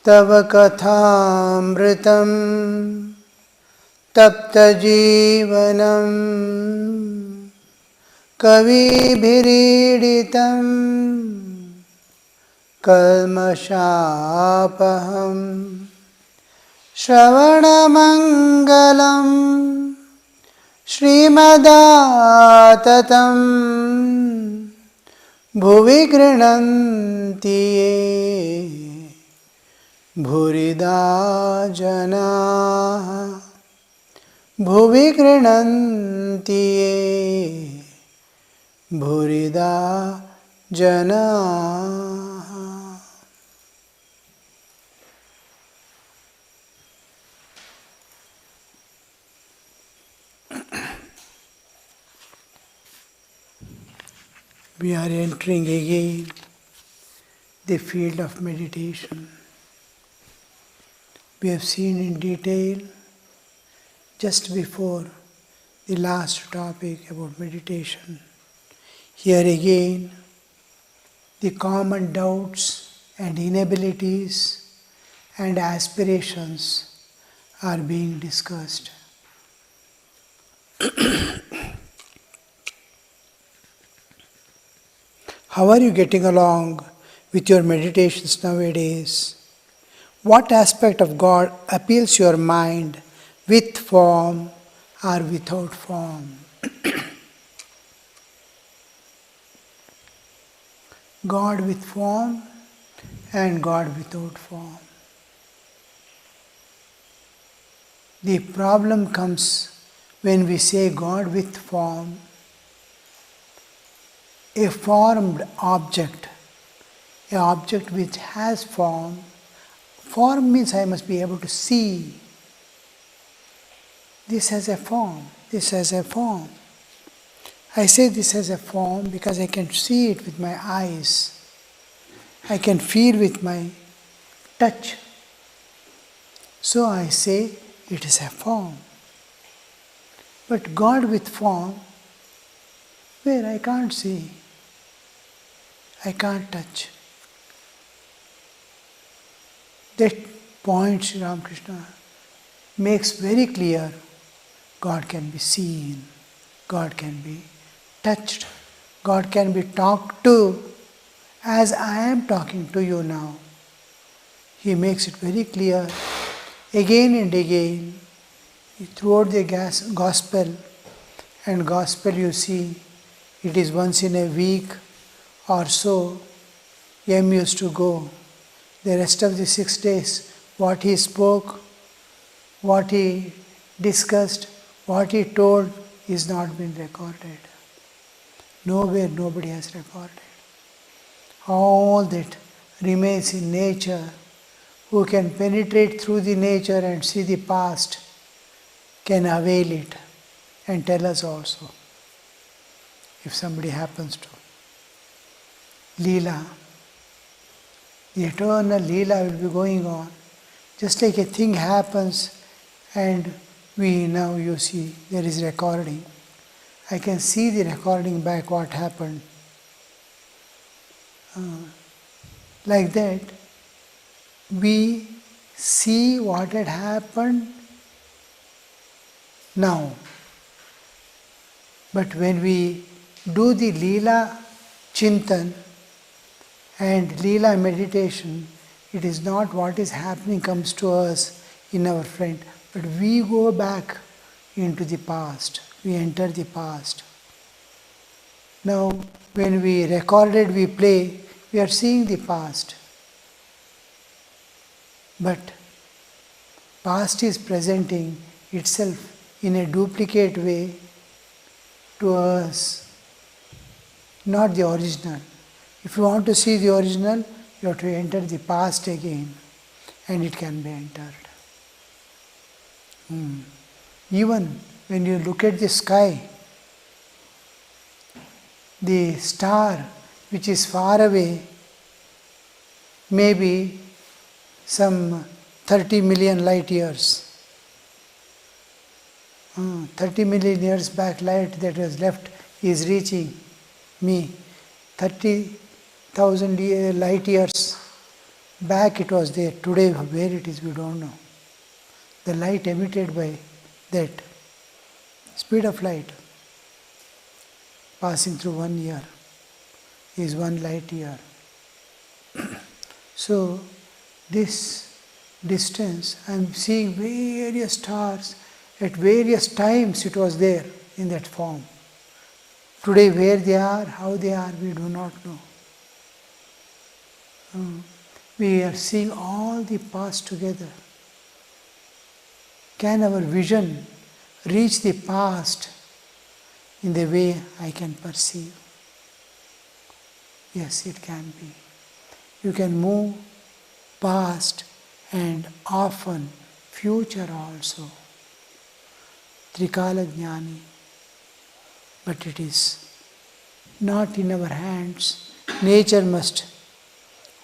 तव कथामृतं तप्तजीवनं कविभिरीडितं कल्मषापहं श्रवणमङ्गलं श्रीमदाततं भुवि गृह्णन्ति ये भूरिदा जनाः भुवि गृह्णन्ति ये भूरिदा जनाः. We are entering again the field of meditation. We have seen in detail just before the last topic about meditation. Here again, the common doubts and inabilities and aspirations are being discussed. How are you getting along with your meditations nowadays? What aspect of God appeals your mind with form or without form? God with form and God without form. The problem comes when we say God with form. A formed object, an object which has form. Form means I must be able to see. This has a form, this has a form. I say this has a form because I can see it with my eyes. I can feel with my touch. So I say it is a form. But God with form, where I can't see, I can't touch. That point Sri Ramakrishna makes very clear. God can be seen, God can be touched, God can be talked to as I am talking to you now. He makes it very clear again and again throughout the gospel. And gospel, you see, it is once in a week or so. M used to go. The rest of the 6 days, what he spoke, what he discussed, what he told is not been recorded. Nowhere nobody has recorded. All that remains in nature. Who can penetrate through the nature and see the past can avail it and tell us also. If somebody happens to. Leela, the eternal Leela will be going on. Just like a thing happens and we now, you see, there is recording. I can see the recording back what happened. Like that, we see what had happened now. But when we do the Leela Chintan and Leela meditation, it is not what is happening comes to us in our front, but we go back into the past. We enter the past. Now, when we recorded, we play, we are seeing the past. But past is presenting itself in a duplicate way to us, not the original. If you want to see the original, you have to enter the past again, and it can be entered. Even when you look at the sky, the star which is far away, maybe some 30 million light years. 30 million years back light that was left is reaching me. 30,000 light years Back it was there. Today where it is we don't know. The light emitted by that speed of light passing through 1 year is 1 light year. So this distance, I am seeing various stars at various times it was there in that form. Today where they are, how they are, we do not know. We are seeing all the past together. Can our vision reach the past in the way I can perceive? Yes, it can be. You can move past and often future also. Trikala Jnani. But it is not in our hands. Nature must,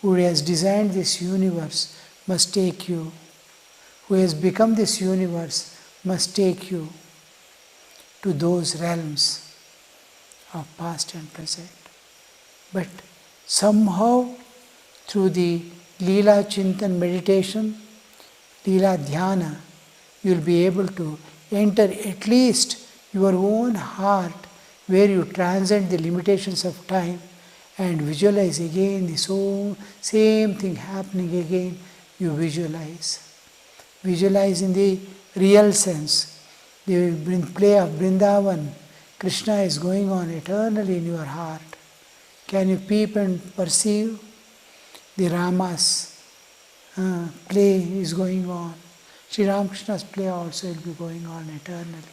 who has designed this universe, must take you. Who has become this universe must take you to those realms of past and present. But somehow through the Leela Chintan meditation, Leela Dhyana, you will be able to enter at least your own heart where you transcend the limitations of time and visualize again the same thing happening again. You visualize. Visualize in the real sense. The play of Vrindavan, Krishna is going on eternally in your heart. Can you peep and perceive? The Rama's play is going on. Sri Ramakrishna's play also will be going on eternally.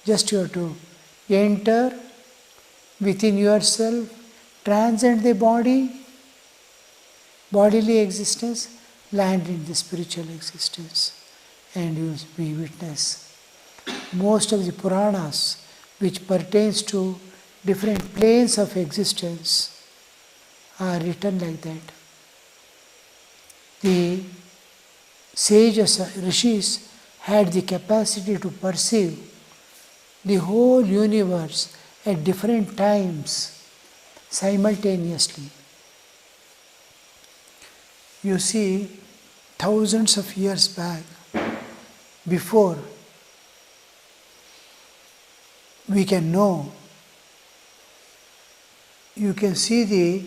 Just you have to enter within yourself, transcend the body, bodily existence, land in the spiritual existence, and you will be witness. Most of the Puranas, which pertains to different planes of existence, are written like that. The sages, rishis, had the capacity to perceive the whole universe at different times, simultaneously. You see, thousands of years back, before we can know, you can see the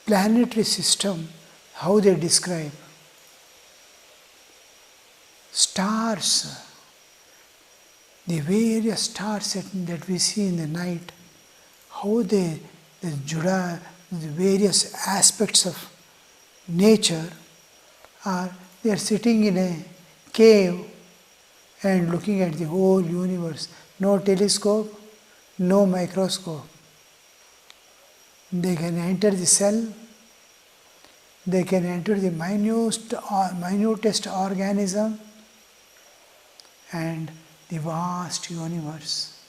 planetary system, how they describe. Stars, the various stars that we see in the night, how the various aspects of nature they are sitting in a cave and looking at the whole universe. No telescope, no microscope. They can enter the cell, they can enter the minutest organism and the vast universe,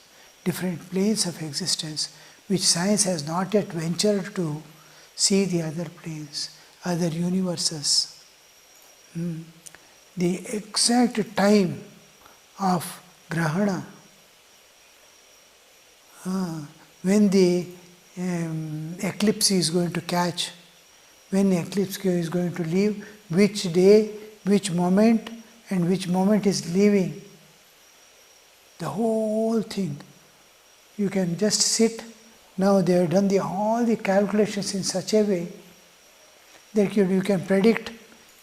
different planes of existence, which science has not yet ventured to see the other planes, other universes. The exact time of Grahana, when the eclipse is going to catch, when the eclipse is going to leave, which day, which moment, and which moment is leaving. The whole thing. You can just sit. Now they have done all the calculations in such a way that you can predict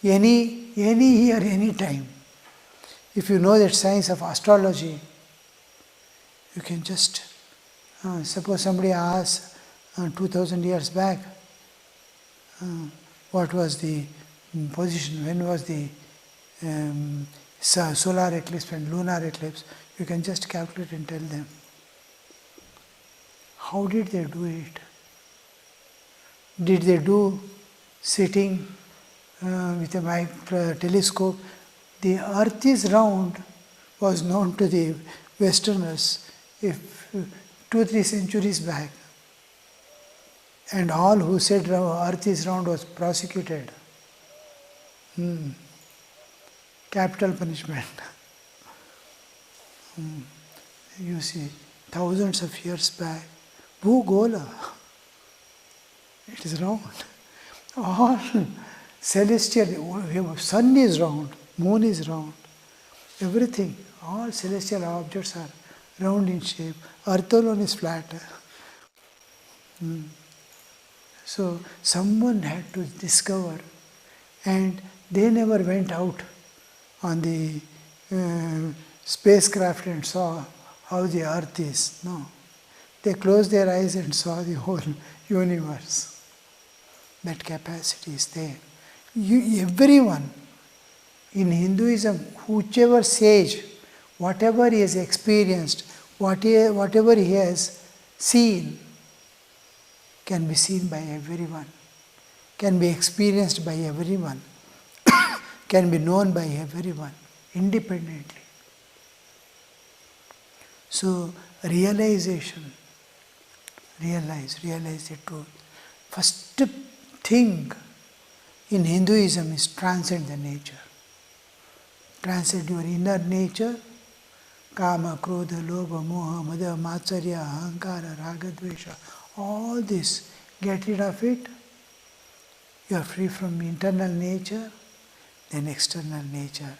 any year, any time. If you know that science of astrology, you can just, suppose somebody asks 2000 years back, what was the position, when was the solar eclipse and lunar eclipse, you can just calculate and tell them. How did they do it? Did they do sitting with a telescope? The earth is round was known to the Westerners 2-3 centuries back. And all who said earth is round was prosecuted. Capital punishment. You see, thousands of years back, Bhugola, it is round. All celestial, sun is round, moon is round, everything, all celestial objects are round in shape. Earth alone is flat. So someone had to discover, and they never went out on the spacecraft and saw how the earth is. No. They closed their eyes and saw the whole universe. That capacity is there. Everyone in Hinduism, whichever sage, whatever he has experienced, whatever he has seen, can be seen by everyone, can be experienced by everyone, can be known by everyone, independently. So, realization, realize the truth. First thing in Hinduism is transcend the nature. Transcend your inner nature, kama, krodha, lobha, moha, mada, matsarya, ahankara, raga, dvesha, all this, get rid of it. You are free from internal nature, then external nature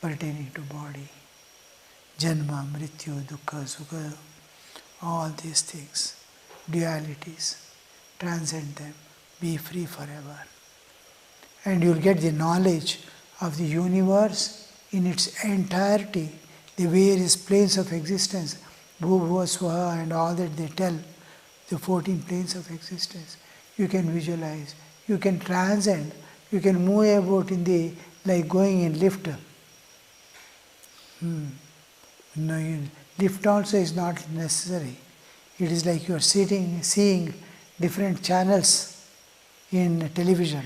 pertaining to body. Janma, mrityu, dukkha, sukha, all these things, dualities, transcend them, be free forever. And you will get the knowledge of the universe in its entirety, the various planes of existence, bhubhuva, swaha, and all that they tell, the 14 planes of existence. You can visualize, you can transcend, you can move about in the, like going in lift. No, lift also is not necessary. It is like you are sitting, seeing different channels in television.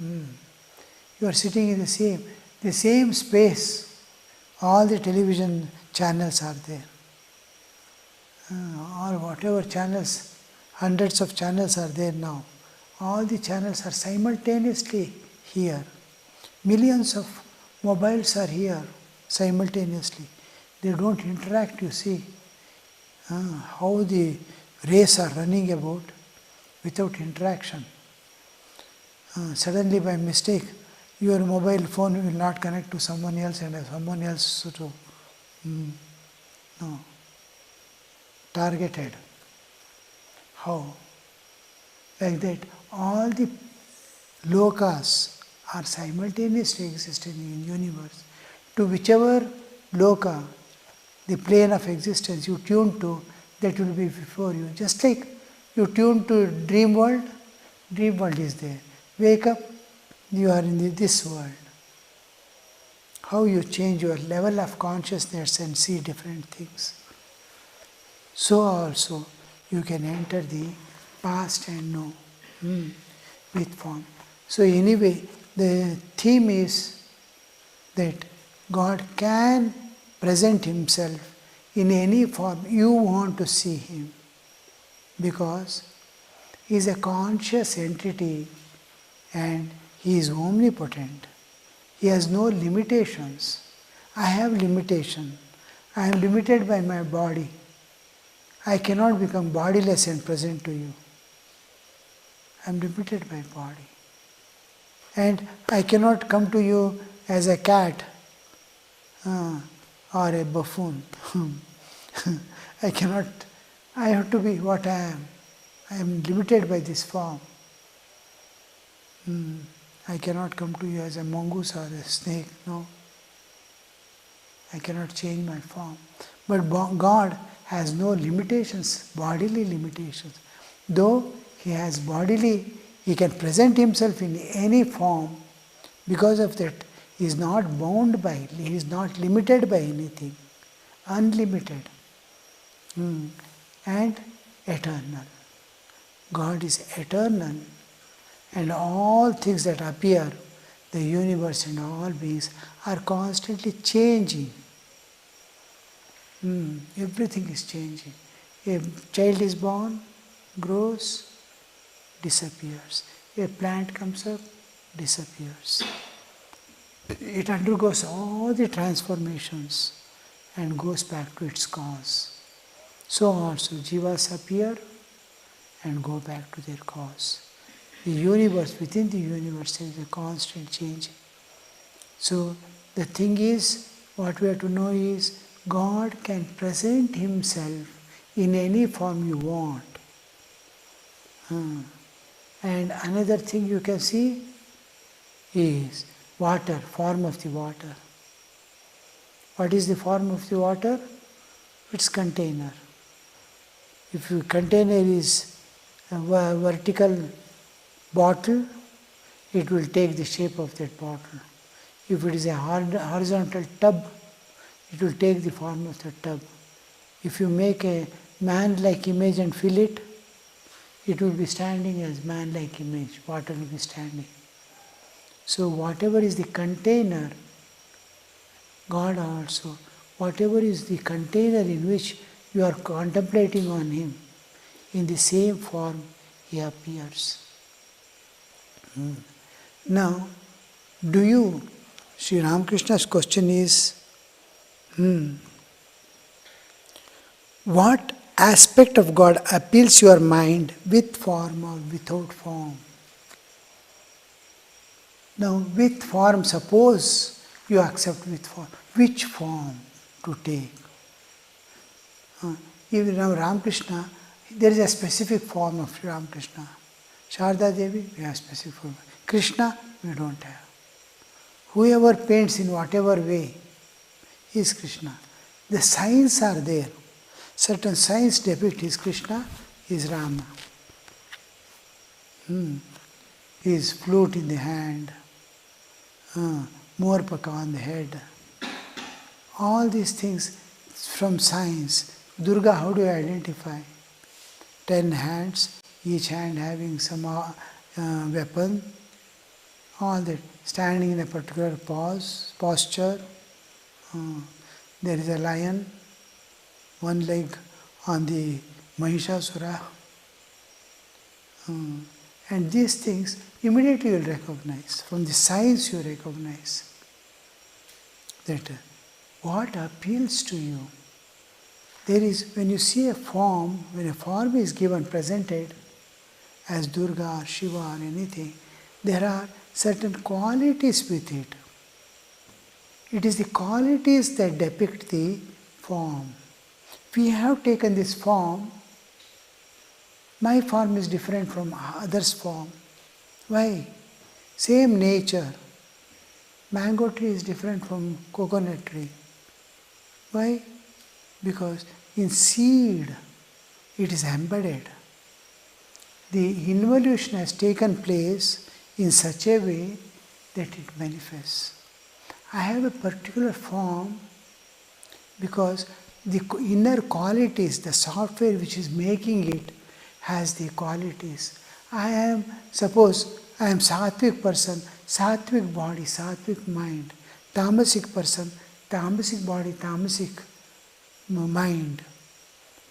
You are sitting in the same space. All the television channels are there. Or whatever channels, hundreds of channels are there now. All the channels are simultaneously here. Millions of mobiles are here simultaneously. They don't interact, you see. How the rays are running about without interaction. Suddenly by mistake, your mobile phone will not connect to someone else and someone else to. No. Targeted. How? Like that, all the lokas are simultaneously existing in the universe. To whichever loka, the plane of existence you tune to, that will be before you. Just like you tune to dream world is there. Wake up, you are in this world. How you change your level of consciousness and see different things. So also you can enter the past and know with form. So anyway, the theme is that God can present Himself in any form you want to see Him, because He is a conscious entity and He is omnipotent. He has no limitations. I have limitation. I am limited by my body. I cannot become bodiless and present to you. I am limited by body. And I cannot come to you as a cat or a buffoon. I cannot, I have to be what I am. I am limited by this form. I cannot come to you as a mongoose or a snake, no. I cannot change my form. But God has no limitations, bodily limitations. Though He has bodily, He can present Himself in any form. Because of that, He is not bound by, He is not limited by anything. Unlimited. And eternal. God is eternal. And all things that appear, the universe and all beings, are constantly changing. Everything is changing. A child is born, grows, disappears. A plant comes up, disappears. It undergoes all the transformations and goes back to its cause. So also jivas appear and go back to their cause. The universe, within the universe, there is a constant change. So the thing is, what we have to know is, God can present Himself in any form you want. And another thing you can see is water, form of the water. What is the form of the water? It's container. If your container is a vertical bottle, it will take the shape of that bottle. If it is a horizontal tub, it will take the form of the tub. If you make a man-like image and fill it, it will be standing as man-like image. Water will be standing. So whatever is the container, God also, whatever is the container in which you are contemplating on Him, in the same form He appears. Now, Sri Ramakrishna's question is, what aspect of God appeals your mind with form or without form? Now, with form, suppose you accept with form. Which form to take? Even now Ramakrishna, there is a specific form of Sri Ramakrishna. Sharda Devi, we have specific form. Krishna, we don't have. Whoever paints in whatever way is Krishna. The signs are there. Certain signs depict his Krishna, his Rama. His flute in the hand, Morpaka on the head. All these things from signs. Durga, how do you identify? 10 hands, each hand having some weapon. All that, standing in a particular posture. There is a lion, one leg on the Mahishasura. And these things immediately you will recognize. From the signs you recognize that what appeals to you. There is, when you see a form, when a form is given, presented as Durga or Shiva or anything, there are certain qualities with it. It is the qualities that depict the form. We have taken this form. My form is different from others' form. Why? Same nature. Mango tree is different from coconut tree. Why? Because in seed it is embedded. The involution has taken place in such a way that it manifests. I have a particular form because the inner qualities, the software which is making it, has the qualities. Suppose I am Sattvic person, Sattvic body, Sattvic mind. Tamasic person, Tamasic body, Tamasic mind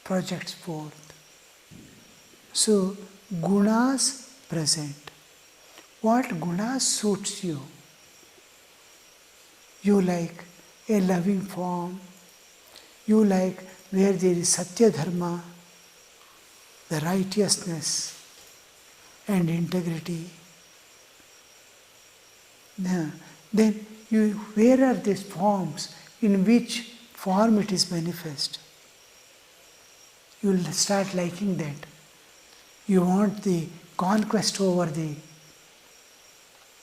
projects forth. So, gunas present. What gunas suits you? You like a loving form. You like where there is Satya Dharma, the righteousness and integrity. Then where are these forms? In which form it is manifest? You will start liking that. You want the conquest over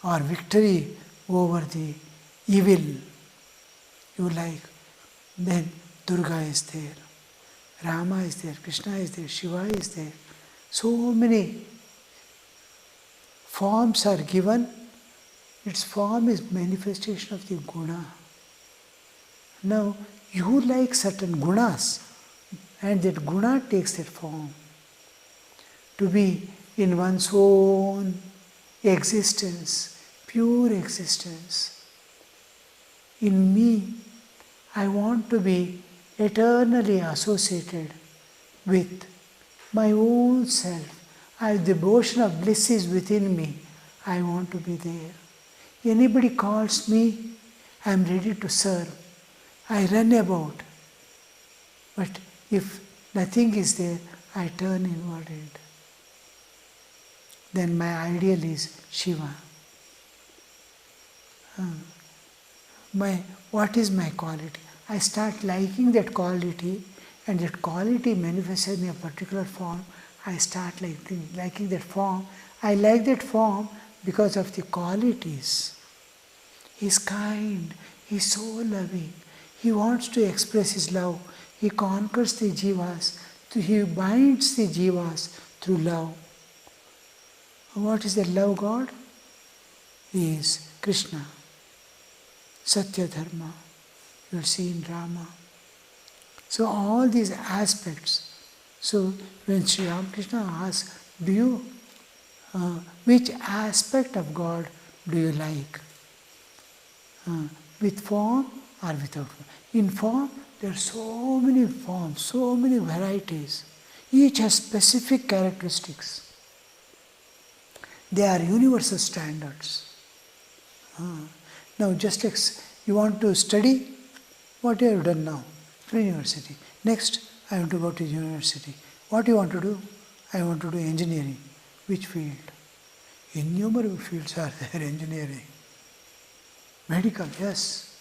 or victory over the evil. You like. Then Durga is there, Rama is there, Krishna is there, Shiva is there. So many forms are given. Its form is manifestation of the guna. Now, you like certain gunas, and that guna takes that form. To be in one's own existence, pure existence. In me, I want to be eternally associated with my own self. The ocean of bliss is within me. I want to be there. Anybody calls me, I am ready to serve. I run about. But if nothing is there, I turn inward. then my ideal is Shiva. What is my quality? I start liking that quality, and that quality manifests in a particular form. I start liking that form. I like that form because of the qualities. He's kind, he's so loving. He wants to express his love. He conquers the jivas, he binds the jivas through love. What is the love God? He is Krishna, Satya Dharma. You will see in Rama. So all these aspects. So when Sri Ramakrishna asks, which aspect of God do you like? With form or without form? In form, there are so many forms, so many varieties. Each has specific characteristics. They are universal standards. Now just you want to study? What you have done now? University. Next, I want to go to university. What do you want to do? I want to do engineering. Which field? Innumerable fields are there, engineering. Medical, yes.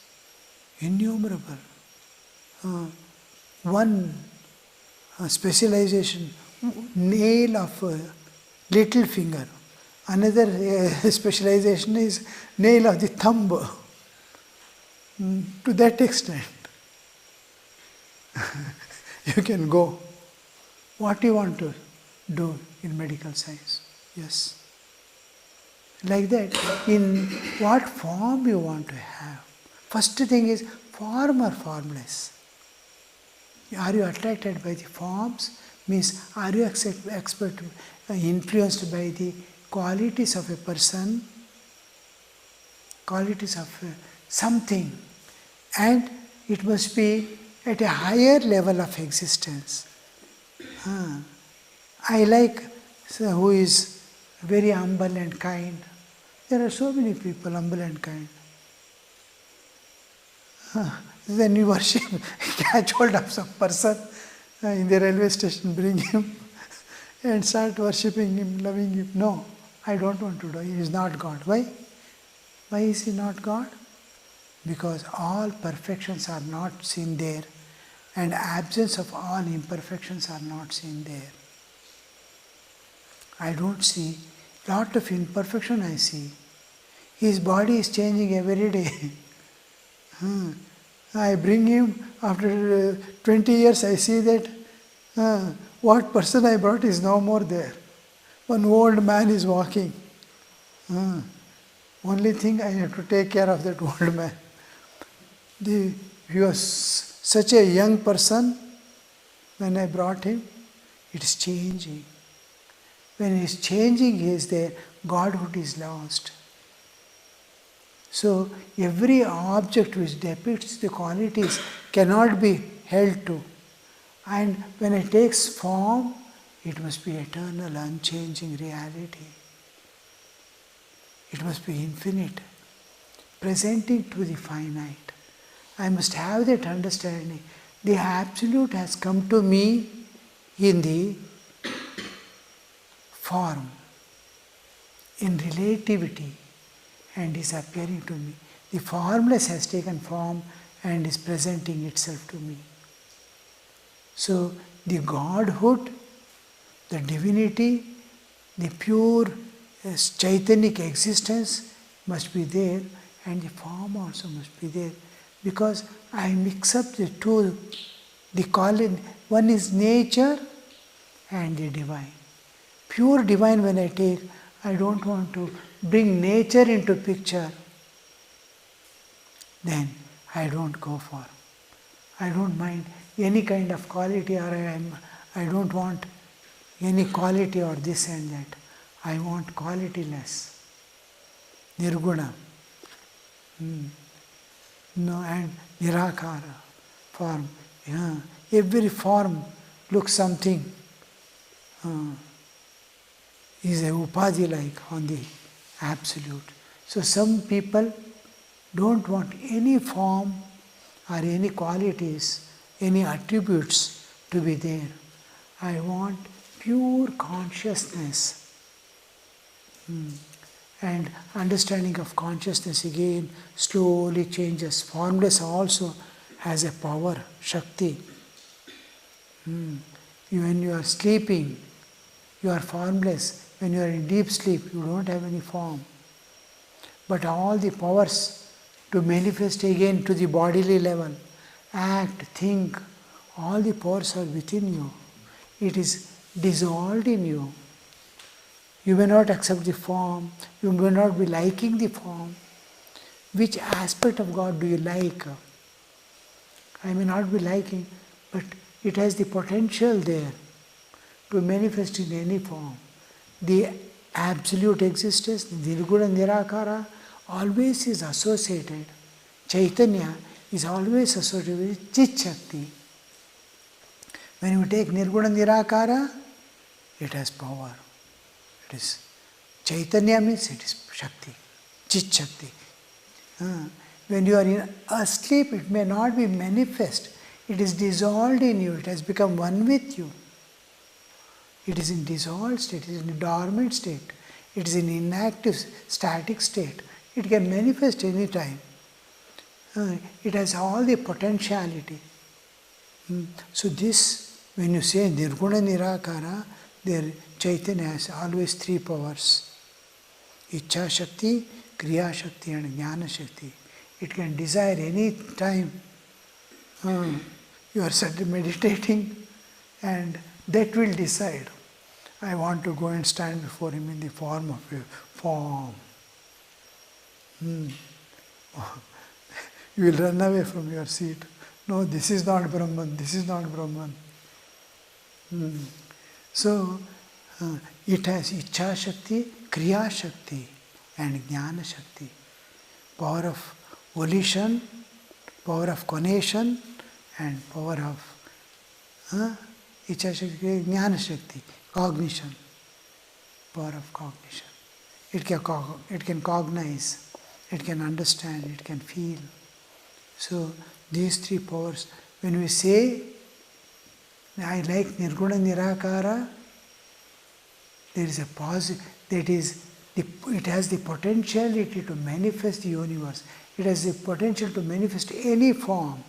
Innumerable. One specialization, nail of little finger. Another specialization is nail of the thumb. To that extent. You can go. What do you want to do in medical science? Yes. Like that, in what form you want to have. First thing is form or formless. Are you attracted by the forms? Means, are you influenced by the qualities of a person, qualities of something, and it must be at a higher level of existence. I like who is very humble and kind. There are so many people humble and kind. Then you worship, catch hold of some person in the railway station, bring him and start worshipping him, loving him. No, I don't want to do. He is not God. Why? Why is he not God? Because all perfections are not seen there, and absence of all imperfections are not seen there. I don't see. Lot of imperfection I see. His body is changing every day. I bring him after 20 years, I see that what person I brought is no more there. One old man is walking. Only thing I have to take care of that old man. He was such a young person. When I brought him, it is changing. When he is changing, he is there. Godhood is lost. So every object which depicts the qualities cannot be held to. And when it takes form, it must be eternal, unchanging reality. It must be infinite, presenting to the finite. I must have that understanding. The Absolute has come to me in the form, in relativity, and is appearing to me. The formless has taken form and is presenting itself to me. So the Godhood, the divinity, the pure Chaitanic existence must be there, and the form also must be there. Because I mix up the two, one is nature and the divine. Pure divine when I take, I don't want to bring nature into picture. Then I don't go for. I don't mind any kind of quality, or I don't want any quality or this and that. I want qualityless. Nirguna. No, and Nirakara, form. Yeah. Every form looks something, is a upadhi like on the Absolute. So some people don't want any form or any qualities, any attributes to be there. I want pure consciousness. And understanding of consciousness again slowly changes. Formless also has a power, Shakti. When you are sleeping, you are formless. When you are in deep sleep, you don't have any form. But all the powers to manifest again to the bodily level, act, think, all the powers are within you. It is dissolved in you. You may not accept the form, you may not be liking the form. Which aspect of God do you like? I may not be liking, but it has the potential there to manifest in any form. The absolute existence, the Nirguna Nirakara, always is associated. Chaitanya is always associated with Chit Shakti. When you take Nirguna Nirakara, it has power. It is Chaitanya means it is Shakti, Chit Shakti. When you are asleep, it may not be manifest. It is dissolved in you. It has become one with you. It is in dissolved state. It is in a dormant state. It is in inactive, static state. It can manifest any time. It has all the potentiality. So this, when you say Nirguna Nirakara, there Chaitanya has always three powers. Ichha Shakti, Kriya Shakti and Jnana Shakti. It can desire any time. You are suddenly meditating and that will decide. I want to go and stand before him in the form of a form. You will run away from your seat. No, this is not Brahman, this is not Brahman. So, it has Ichha Shakti, Kriya Shakti and Jnana Shakti. Power of volition, power of conation and power of Ichha Shakti, Jnana Shakti, cognition, power of cognition. It can cognize, it can understand, it can feel. So these three powers, when we say, I like Nirguna Nirakara, there is a positive, that is, it has the potentiality to manifest the universe. It has the potential to manifest any form.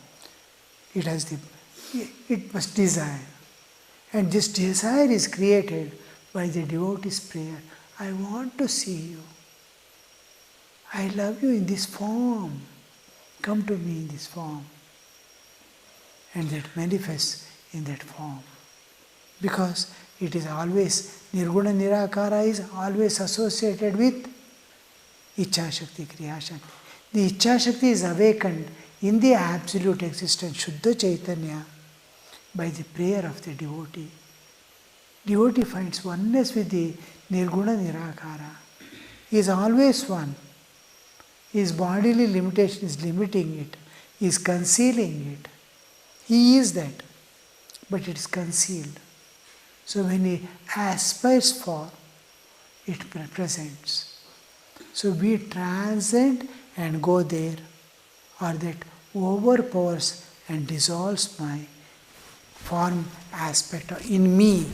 It must desire. And this desire is created by the devotee's prayer. I want to see you. I love you in this form. Come to me in this form. And that manifests in that form. Because it is always, Nirguna Nirakara is always associated with Ichha Shakti, Kriya Shakti. The Ichha Shakti is awakened in the absolute existence, Shuddha Chaitanya, by the prayer of the devotee. Devotee finds oneness with the Nirguna Nirakara. He is always one. His bodily limitation is limiting it, he is concealing it. He is that, but it is concealed. So when he aspires for, it presents. So we transcend and go there, or that overpowers and dissolves my form aspect in me.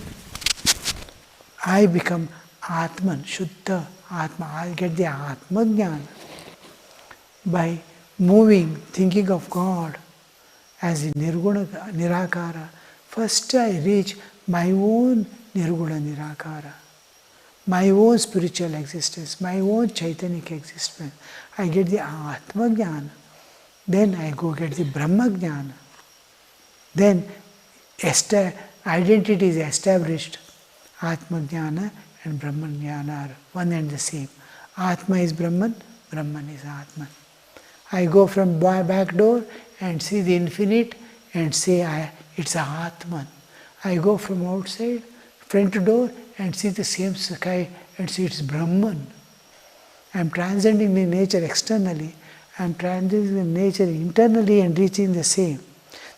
I become Atman, Shuddha Atma. I get the Atma Jnana. By moving, thinking of God as the Nirguna Nirakara, first I reach my own Nirguna Nirakara, my own spiritual existence, my own Chaitanic existence. I get the Atma Jnana. Then I go get the Brahma Jnana. Then identity is established. Atma Jnana and Brahman Jnana are one and the same. Atma is Brahman, Brahman is Atman. I go from back door and see the infinite and say it's a Atman. I go from outside, front door and see the same sky and see it's Brahman. I am transcending the nature externally. I am transcending the nature internally and reaching the same.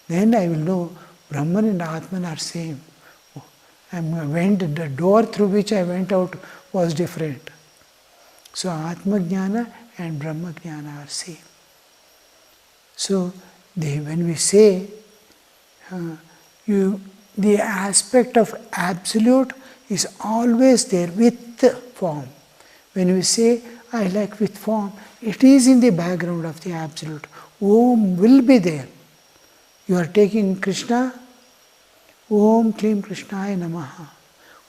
Then I will know Brahman and Atman are same. The door through which I went out was different. So Atma Jnana and Brahma Jnana are same. So when we say the aspect of absolute is always there with the form. When we say, I like with form, it is in the background of the Absolute. Om will be there. You are taking Krishna, Om Klim Krishnaya Namaha.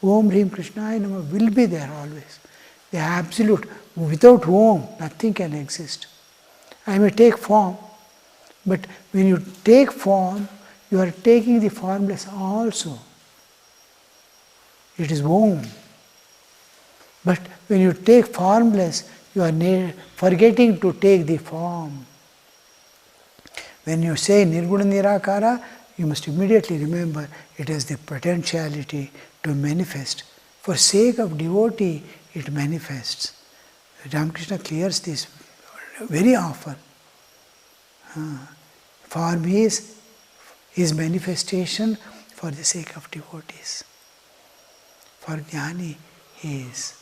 Om Hrim Krishnaya Namaha will be there always. The Absolute. Without Om, nothing can exist. I may take form, but when you take form, you are taking the formless also. It is Om. But when you take formless, you are forgetting to take the form. When you say Nirguna Nirakara, you must immediately remember it has the potentiality to manifest. For sake of devotee, it manifests. Ramakrishna clears this very often. Form is his manifestation for the sake of devotees. For jnani, he is.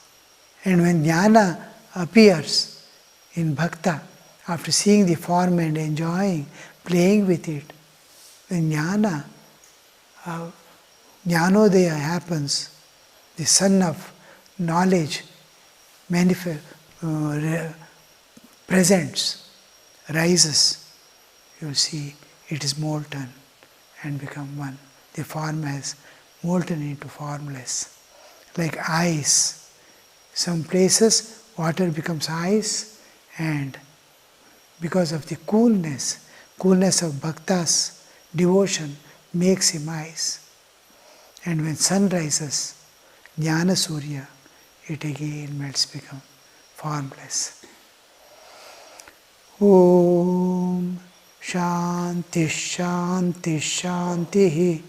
And when jnana appears in bhakta, after seeing the form and enjoying, playing with it, when jnanodaya happens, the sun of knowledge presents, rises, you will see it is molten and become one. The form has molten into formless. Like ice. Some places water becomes ice, and because of the coolness of bhakta's devotion makes him ice. And when sun rises, jnana surya, it again melts, become formless. Om Shanti Shanti Shanti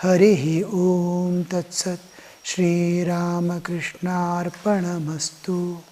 Harihi Om Tat Sat Shri Ramakrishna Arpanamastu.